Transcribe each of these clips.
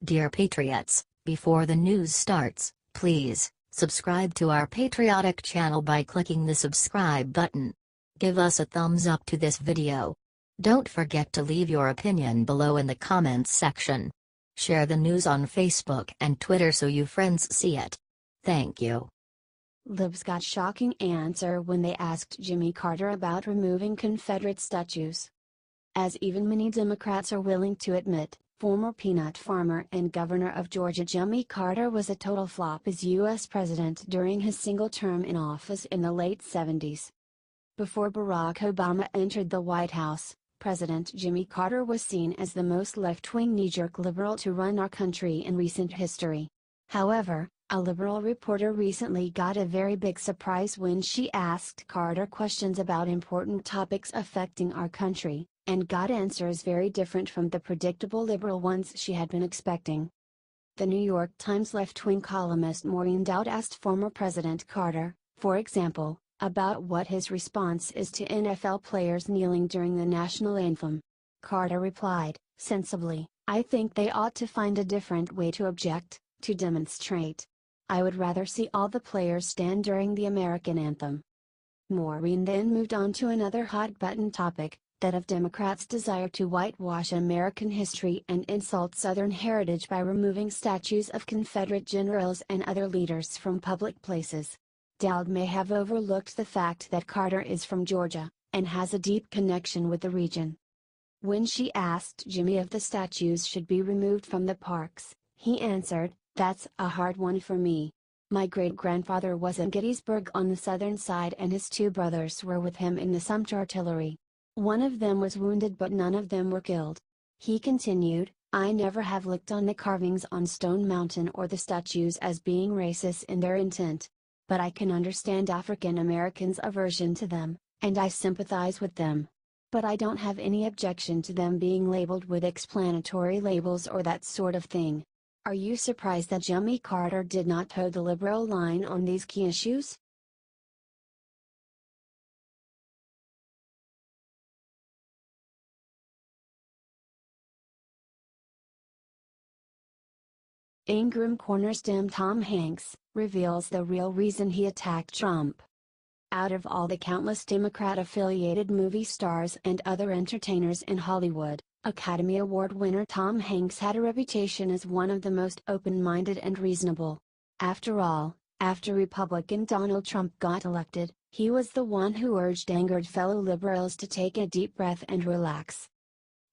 Dear Patriots, before the news starts, please subscribe to our patriotic channel by clicking the subscribe button. Give us a thumbs up to this video. Don't forget to leave your opinion below in the comments section. Share the news on Facebook and Twitter so you friends see it. Thank you. Libs got shocking answer when they asked Jimmy Carter about removing Confederate statues. As even many Democrats are willing to admit, former peanut farmer and governor of Georgia Jimmy Carter was a total flop as U.S. president during his single term in office in the late 70s. Before Barack Obama entered the White House, President Jimmy Carter was seen as the most left-wing knee-jerk liberal to run our country in recent history. However, a liberal reporter recently got a very big surprise when she asked Carter questions about important topics affecting our country, and got answers very different from the predictable liberal ones she had been expecting. The New York Times left-wing columnist Maureen Dowd asked former President Carter, for example, about what his response is to NFL players kneeling during the national anthem. Carter replied, sensibly, "I think they ought to find a different way to object, to demonstrate. I would rather see all the players stand during the American anthem." Maureen then moved on to another hot-button topic, that of Democrats' desire to whitewash American history and insult Southern heritage by removing statues of Confederate generals and other leaders from public places. Dowd may have overlooked the fact that Carter is from Georgia, and has a deep connection with the region. When she asked Jimmy if the statues should be removed from the parks, he answered, "That's a hard one for me. My great-grandfather was in Gettysburg on the southern side and his two brothers were with him in the Sumter artillery. One of them was wounded but none of them were killed." He continued, "I never have looked on the carvings on Stone Mountain or the statues as being racist in their intent. But I can understand African Americans' aversion to them, and I sympathize with them. But I don't have any objection to them being labeled with explanatory labels or that sort of thing." Are you surprised that Jimmy Carter did not toe the liberal line on these key issues? Ingram corners Dem Tom Hanks, reveals the real reason he attacked Trump. Out of all the countless Democrat-affiliated movie stars and other entertainers in Hollywood, Academy Award winner Tom Hanks had a reputation as one of the most open-minded and reasonable. After all, after Republican Donald Trump got elected, he was the one who urged angered fellow liberals to take a deep breath and relax.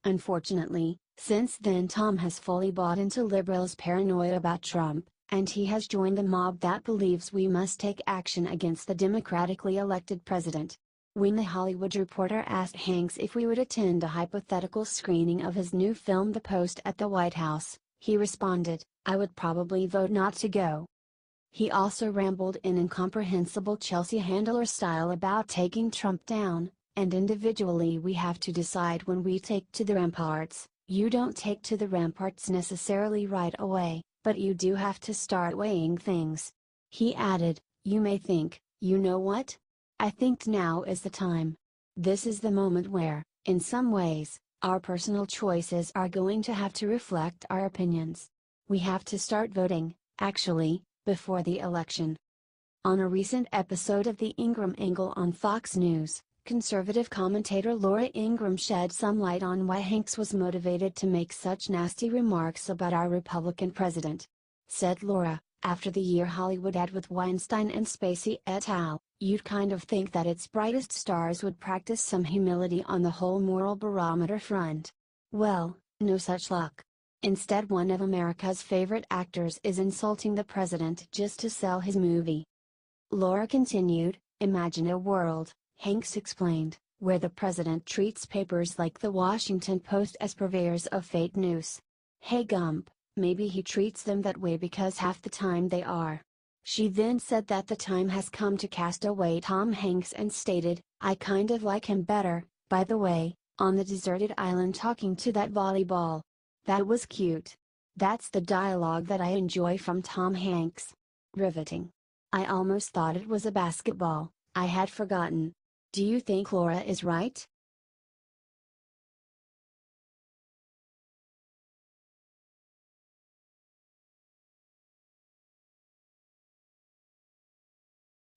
Unfortunately, since then Tom has fully bought into liberals' paranoia about Trump, and he has joined the mob that believes we must take action against the democratically elected president. When The Hollywood Reporter asked Hanks if we would attend a hypothetical screening of his new film The Post at the White House, he responded, "I would probably vote not to go." He also rambled in incomprehensible Chelsea Handler style about taking Trump down, and individually we have to decide when we take to the ramparts. You don't take to the ramparts necessarily right away, but you do have to start weighing things. He added, "You may think, you know what? I think now is the time. This is the moment where, in some ways, our personal choices are going to have to reflect our opinions. We have to start voting, actually, before the election." On a recent episode of The Ingram Angle on Fox News, conservative commentator Laura Ingram shed some light on why Hanks was motivated to make such nasty remarks about our Republican president. Said Laura, "After the year Hollywood had with Weinstein and Spacey et al., you'd kind of think that its brightest stars would practice some humility on the whole moral barometer front. Well, no such luck. Instead, one of America's favorite actors is insulting the president just to sell his movie." Laura continued, "Imagine a world," Hanks explained, "where the president treats papers like the Washington Post as purveyors of fake news. Hey Gump, maybe he treats them that way because half the time they are." She then said that the time has come to cast away Tom Hanks and stated, "I kind of like him better, by the way, on the deserted island talking to that volleyball. That was cute. That's the dialogue that I enjoy from Tom Hanks. Riveting. I almost thought it was a basketball, I had forgotten." Do you think Laura is right?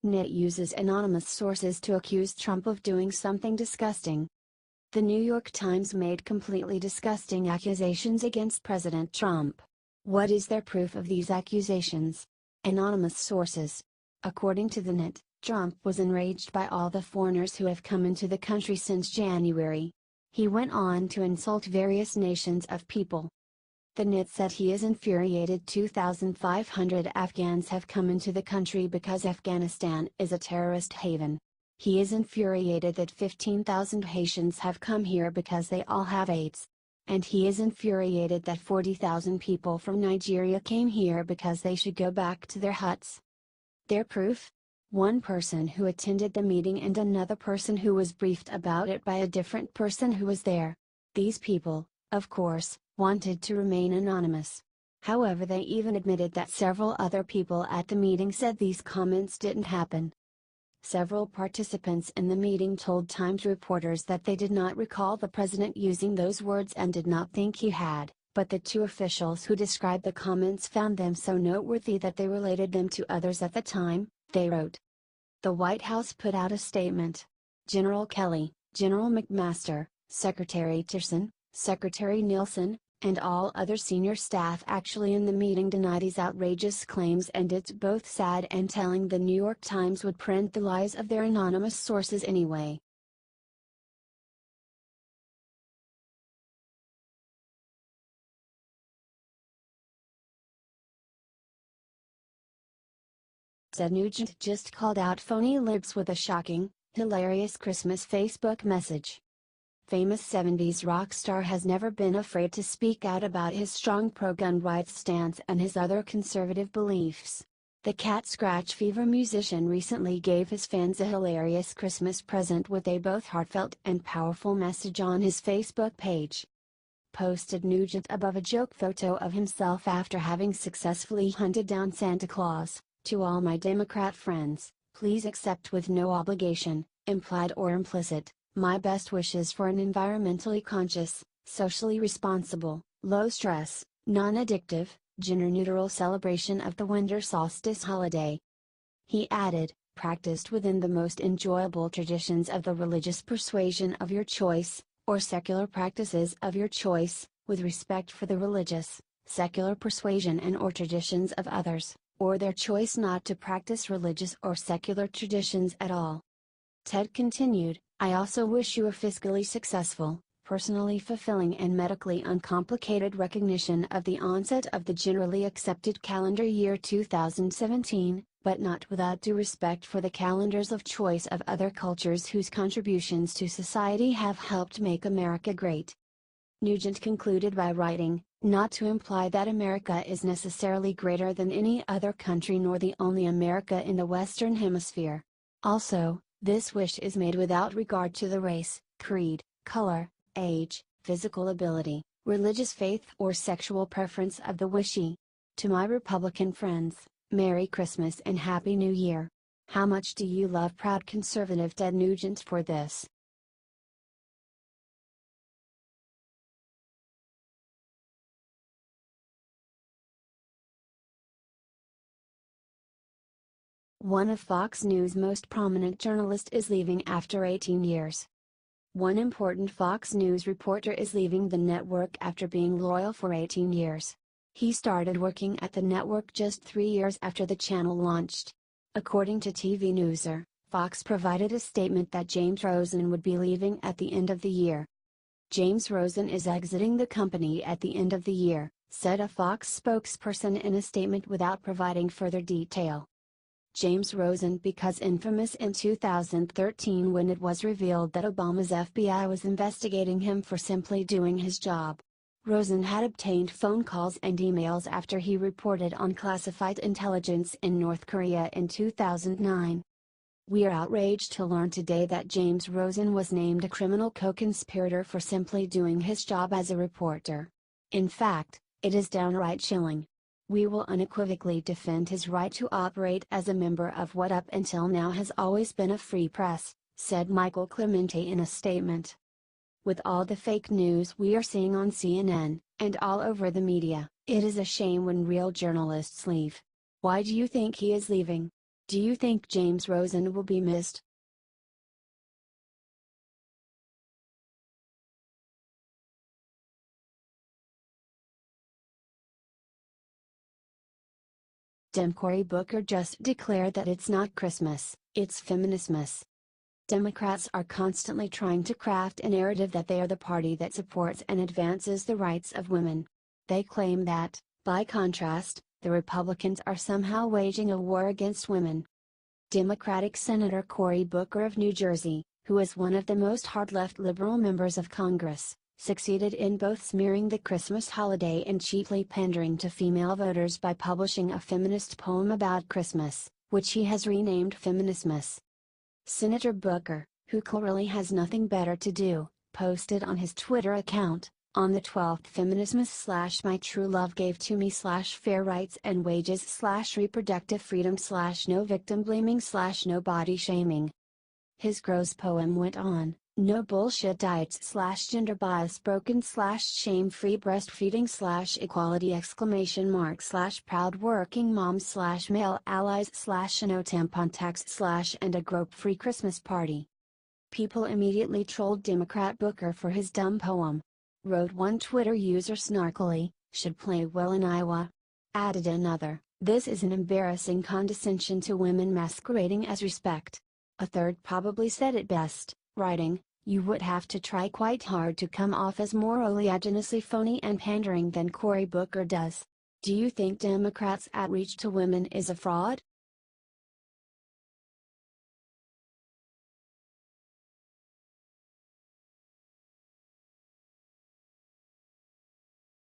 NIT uses anonymous sources to accuse Trump of doing something disgusting. The New York Times made completely disgusting accusations against President Trump. What is their proof of these accusations? Anonymous sources. According to the NIT, Trump was enraged by all the foreigners who have come into the country since January. He went on to insult various nations of people. The NIT said he is infuriated 2,500 Afghans have come into the country because Afghanistan is a terrorist haven. He is infuriated that 15,000 Haitians have come here because they all have AIDS. And he is infuriated that 40,000 people from Nigeria came here because they should go back to their huts. Their proof? One person who attended the meeting and another person who was briefed about it by a different person who was there. These people, of course, wanted to remain anonymous. However, they even admitted that several other people at the meeting said these comments didn't happen. Several participants in the meeting told Times reporters that they did not recall the president using those words and did not think he had, but the two officials who described the comments found them so noteworthy that they related them to others at the time, they wrote. The White House put out a statement. General Kelly, General McMaster, Secretary Tillerson, Secretary Nielsen, and all other senior staff actually in the meeting denied these outrageous claims, and it's both sad and telling the New York Times would print the lies of their anonymous sources anyway. Said Nugent just called out phony libs with a shocking, hilarious Christmas Facebook message. Famous 70s rock star has never been afraid to speak out about his strong pro-gun rights stance and his other conservative beliefs. The Cat Scratch Fever musician recently gave his fans a hilarious Christmas present with a both heartfelt and powerful message on his Facebook page. Posted Nugent above a joke photo of himself after having successfully hunted down Santa Claus. To all my Democrat friends, please accept with no obligation, implied or implicit, my best wishes for an environmentally conscious, socially responsible, low-stress, non-addictive, gender-neutral celebration of the winter solstice holiday. He added, practiced within the most enjoyable traditions of the religious persuasion of your choice, or secular practices of your choice, with respect for the religious, secular persuasion and/or traditions of others, or their choice not to practice religious or secular traditions at all. Ted continued, I also wish you a fiscally successful, personally fulfilling and medically uncomplicated recognition of the onset of the generally accepted calendar year 2017, but not without due respect for the calendars of choice of other cultures whose contributions to society have helped make America great. Nugent concluded by writing, not to imply that America is necessarily greater than any other country nor the only America in the Western Hemisphere. Also, this wish is made without regard to the race, creed, color, age, physical ability, religious faith or sexual preference of the wishee. To my Republican friends, Merry Christmas and Happy New Year. How much do you love proud conservative Ted Nugent for this? One of Fox News' most prominent journalists is leaving after 18 years. One important Fox News reporter is leaving the network after being loyal for 18 years. He started working at the network just 3 years after the channel launched. According to TV Newser, Fox provided a statement that James Rosen would be leaving at the end of the year. James Rosen is exiting the company at the end of the year, said a Fox spokesperson in a statement without providing further detail. James Rosen became infamous in 2013 when it was revealed that Obama's FBI was investigating him for simply doing his job. Rosen had obtained phone calls and emails after he reported on classified intelligence in North Korea in 2009. We are outraged to learn today that James Rosen was named a criminal co-conspirator for simply doing his job as a reporter. In fact, it is downright chilling. We will unequivocally defend his right to operate as a member of what up until now has always been a free press, said Michael Clemente in a statement. With all the fake news we are seeing on CNN, and all over the media, it is a shame when real journalists leave. Why do you think he is leaving? Do you think James Rosen will be missed? Dem Cory Booker just declared that it's not Christmas, it's Feministmas. Democrats are constantly trying to craft a narrative that they are the party that supports and advances the rights of women. They claim that, by contrast, the Republicans are somehow waging a war against women. Democratic Senator Cory Booker of New Jersey, who is one of the most hard-left liberal members of Congress, succeeded in both smearing the Christmas holiday and cheaply pandering to female voters by publishing a feminist poem about Christmas, which he has renamed Feministmas. Senator Booker, who clearly has nothing better to do, posted on his Twitter account, on the 12th Feministmas / my true love gave to me / fair rights and wages / reproductive freedom / no victim blaming / no body shaming. His gross poem went on, no bullshit diets / gender bias broken / shame free breastfeeding / equality !! Proud working moms / male allies / no tampon tax / and a grope-free Christmas party. People immediately trolled Democrat Booker for his dumb poem. Wrote one Twitter user snarkily, should play well in Iowa. Added another, this is an embarrassing condescension to women masquerading as respect. A third probably said it best, writing, you would have to try quite hard to come off as more oleaginously phony and pandering than Cory Booker does. Do you think Democrats' outreach to women is a fraud?